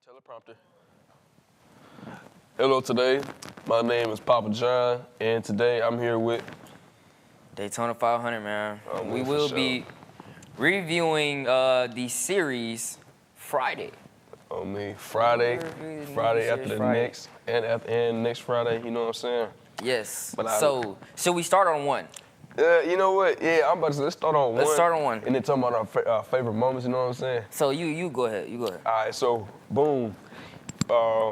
Teleprompter. Hello today, my name is Papa John, and today I'm here with Daytona 500, man. We for will sure. be reviewing the series Friday. Friday after the Friday. next, and next Friday, you know what I'm saying? Yes. But So, should we start on one? You know what? Yeah, I'm about to say, let's start on one. Let's start on one. And then talk about our favorite moments, you know what I'm saying? So you go ahead. You go ahead. All right, so boom.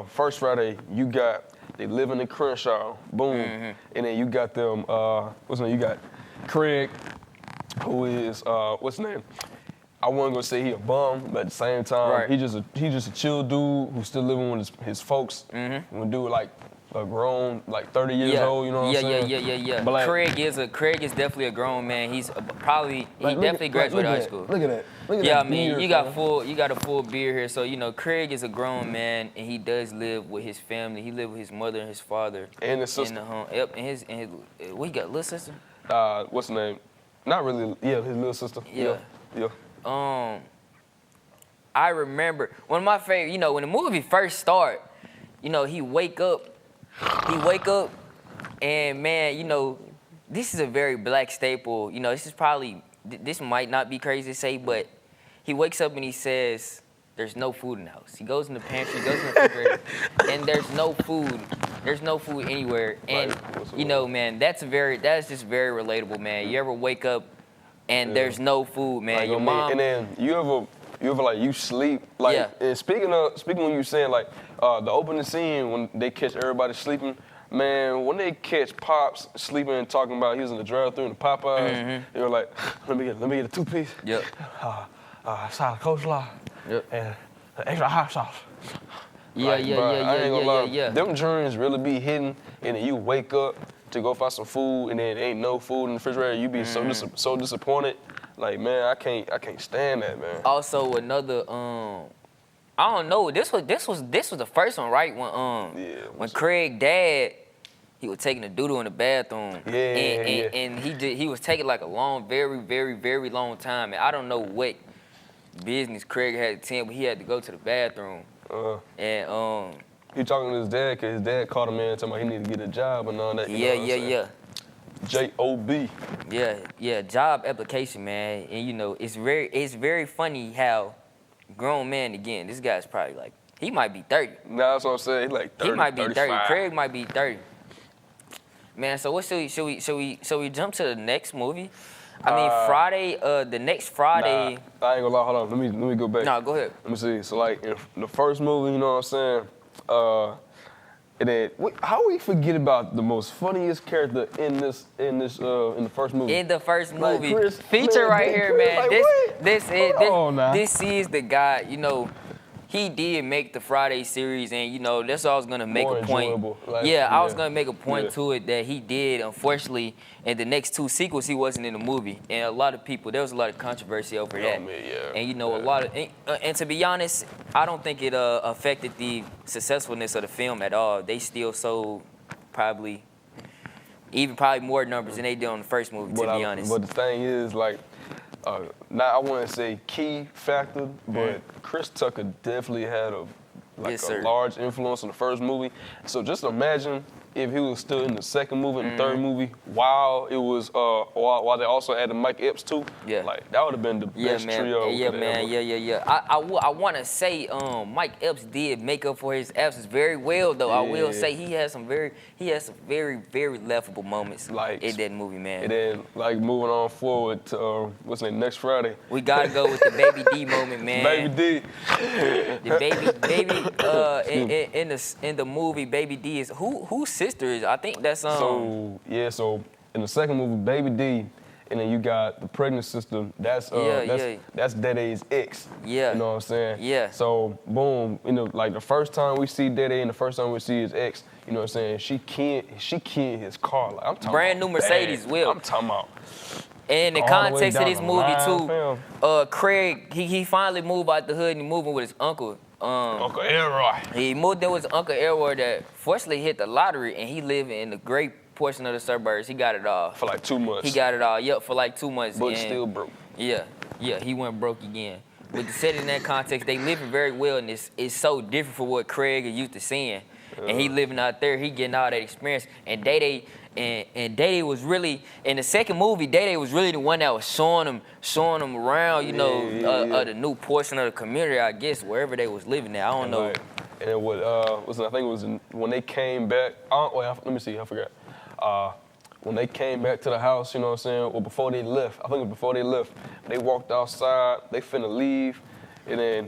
First Friday, you got they living in Crenshaw, boom, and then you got them. What's his name? You got Craig, who is what's his name? I wasn't gonna say he a bum, but at the same time, Right. he just a chill dude who's still living with his folks. When dude like a grown, like 30 years old, you know what I'm saying? Yeah. But like, Craig is definitely a grown man. He's definitely graduated high school. Look at that. Look at Yeah, that I mean, beard, you man. got a full beard here. So, Craig is a grown man, and he does live with his family. He lives with his mother and his father. And his sister. In the home. Yep, and his what, he got a little sister? What's the name? Not really. Yeah, his little sister. Yeah. Yeah. I remember one of my favorite, when the movie first start, he wake up, and man, this is a very black staple. This might not be crazy to say, but he wakes up and he says, there's no food in the house. He goes in the pantry, goes in the refrigerator, and there's no food. There's no food anywhere. And, man, that's just very relatable, man. You ever wake up and there's no food, man. Like, Your mom. And then you ever like you sleep like. Yeah. And speaking when you saying like the opening scene when they catch everybody sleeping, man. When they catch Pops sleeping and talking about he was in the drive-thru in the Popeyes, they were like, let me get a 2-piece. Yep. Salad coleslaw. Yep. And extra hot sauce. Yeah, Like, bruh, I ain't gonna lie, yeah. Them dreams really be hidden, and then you wake up to go find some food, and then ain't no food in the refrigerator. You be so disappointed. Like, man, I can't stand that, man. Also, another I don't know. This was the first one, right? When Craig dad, he was taking a doodle in the bathroom. And he was taking like a long, very, very, very long time. And I don't know what business Craig had to attend, but he had to go to the bathroom. He talking to his dad because his dad called him in and talking about he need to get a job and all that. Yeah. J-O-B. Yeah, job application, man. And it's very funny how grown man, again, this guy's probably like, he might be 30. Nah, that's what I'm saying. He like 30, He might be 30. 35. Craig might be 30. Man, so what should we jump to the next movie? I mean, Friday, the next Friday. Nah, I ain't gonna lie, hold on. Let me go back. No, go ahead. Let me see. So like in the first movie, you know what I'm saying? And then how we forget about the most funniest character in the first movie? In the first Like movie, Chris, feature man, right Chris, here, man. like, This is the guy. He did make the Friday series, and that's all I was gonna make More a point. enjoyable. Like, I was gonna make a point yeah. to it that he did. Unfortunately, in the next two sequels, he wasn't in the movie, and there was a lot of controversy over that. And a lot of, and to be honest, I don't think it affected the successfulness of the film at all. They still sold probably more numbers than they did on the first movie. To be honest, But the thing is, like, I wouldn't say key factor, but Chris Tucker definitely had a large influence on the first movie. So just imagine if he was still in the second movie and the third movie while it was while they also added Mike Epps too. Yeah. Like that would have been the best trio. I want to say Mike Epps did make up for his absence very well though. Yeah. I will say he had some very very laughable moments in that movie, man. And then like moving on forward to what's the name, next Friday. We gotta go with the Baby D moment, man. Baby D. The baby in the movie, Baby D is whose sister is? I think that's So in the second movie, Baby D, and then you got the pregnant sister. That's Dede's ex. Yeah. You know what I'm saying? Yeah. So boom, like the first time we see Dede and the first time we see his ex, you know what I'm saying? She keyed his car. Like I'm talking brand about new Mercedes bad. Will. I'm talking about. And in all the way context of down this the movie line, too, Craig he finally moved out the hood and he moving with his uncle. Uncle Elroy. He moved there with his Uncle Elroy that fortunately hit the lottery, and he lived in the great portion of the suburbs. He got it all. For like 2 months. He got it all, for like 2 months. But and still broke. Yeah, he went broke again. with the set in that context, they living very well, and it's so different from what Craig is used to seeing. And he living out there, he getting all that experience. And Day was really, in the second movie, Day was really the one that was showing them around, the new portion of the community, I guess, wherever they was living at. I don't know. Like, and what I think it was when they came back. Let me see, I forgot. When they came back to the house, you know what I'm saying? Well, before they left, I think it was before they left, they walked outside, they finna leave, and then,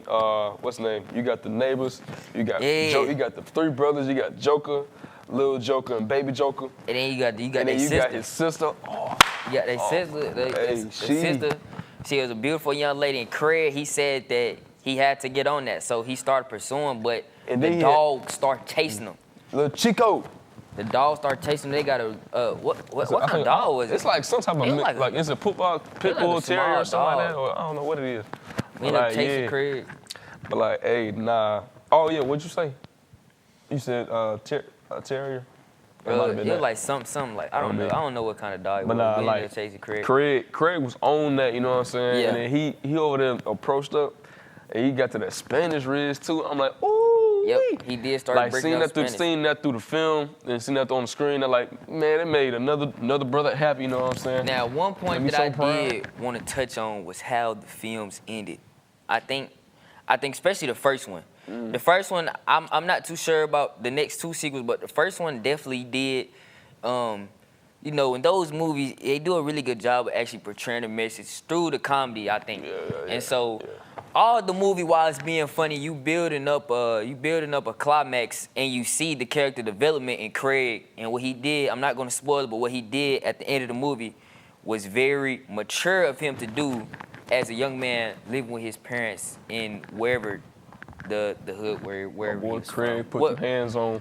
what's the name? You got the neighbors, you got you got the three brothers, you got Joker, Little Joker, and Baby Joker. And then you got his sister. Oh. You got their sister, sister. She was a beautiful young lady, and Craig, he said that he had to get on that, so he started pursuing, but the dog started chasing him. Little Chico. The dog started chasing them. They got what kind of dog was it? It's like some type of like it's a pit bull terrier or something like that, or I don't know what it is. We ended up chasing Craig. But like, hey, nah. Oh yeah, what'd you say? You said terrier. It was like something like I don't know. I don't know what kind of dog it was. But nah, like chasing Craig was on that. You know what I'm saying? Yeah. And then he over there approached up, and he got to that Spanish ridge too. I'm like, ooh. Yep, he did start breaking up Spanish. Seeing that through the film and seeing that on the screen, they're like, man, it made another brother happy, you know what I'm saying? Now, one point that I did want to touch on was how the films ended. I think especially the first one. The first one, I'm not too sure about the next two sequels, but the first one definitely did. In those movies, they do a really good job of actually portraying the message through the comedy, I think. And so. Yeah. All the movie while it's being funny, you building up a climax, and you see the character development in Craig and what he did. I'm not gonna spoil it, but what he did at the end of the movie was very mature of him to do as a young man living with his parents in wherever the hood wherever. Boy, Craig put them hands on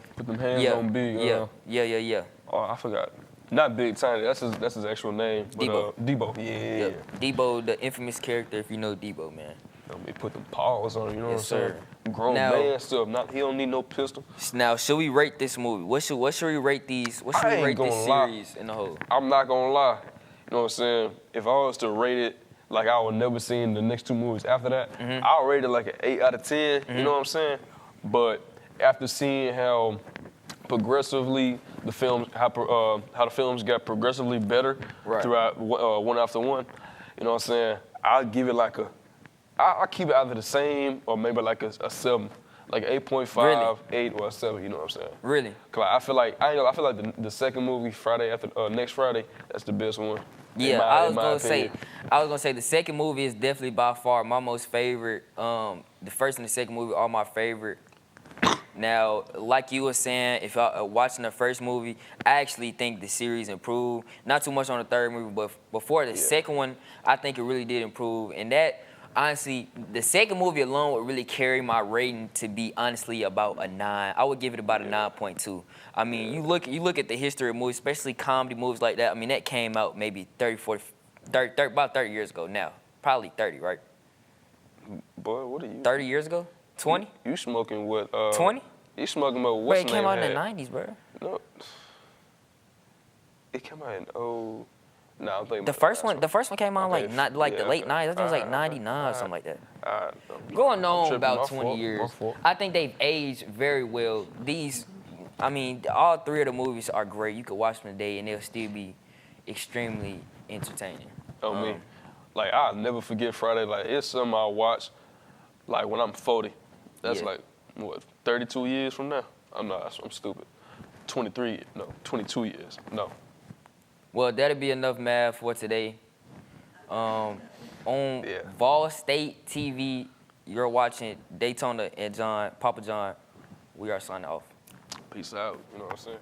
Big. Yeah. Oh, I forgot. Not Big Tiny. That's his actual name. But, Debo. Yeah. Debo, the infamous character. If you know Debo, man. They put them paws on him, you know what I'm saying? Grown now, man stuff. He don't need no pistol. Now, should we rate this movie? What should we rate these? What should we rate this series in the whole? I'm not gonna lie. You know what I'm saying? If I was to rate it like I would never seen the next two movies after that, I'll rate it like an 8 out of 10. You know what I'm saying? But after seeing how progressively the films, how the films got progressively better throughout one after one, you know what I'm saying? I'll give it like I'll keep it either the same or maybe like a 7, like 8.5, 8 or a 7. You know what I'm saying? Really? Cause I feel like the second movie Friday after next Friday, that's the best one. Yeah, I was gonna say the second movie is definitely by far my most favorite. The first and the second movie are my favorite. Now, like you were saying, if y'all watching the first movie, I actually think the series improved. Not too much on the third movie, but before the second one, I think it really did improve. And that. Honestly, the second movie alone would really carry my rating to be honestly about a 9. I would give it about a 9.2. I mean, you look at the history of movies, especially comedy movies like that. I mean, that came out maybe 30 about 30 years ago now. Probably 30, right? Boy, what are you? 30 years ago? 20? You smoking what? 20? You smoking what? What's it came out in the 90s, bro. No. It came out in No, I'm thinking the first one came out the late 90s. I think it was like 99 or something like that. Going on about 20 years. I think they've aged very well. All three of the movies are great. You could watch them today and they'll still be extremely entertaining. Me. Like, I'll never forget Friday. Like, it's something I'll watch, like, when I'm 40. That's like, 32 years from now? I'm stupid. 22 years. No. Well, that'll be enough math for today. On Vol State TV, you're watching Daytona and Papa John. We are signing off. Peace out. You know what I'm saying?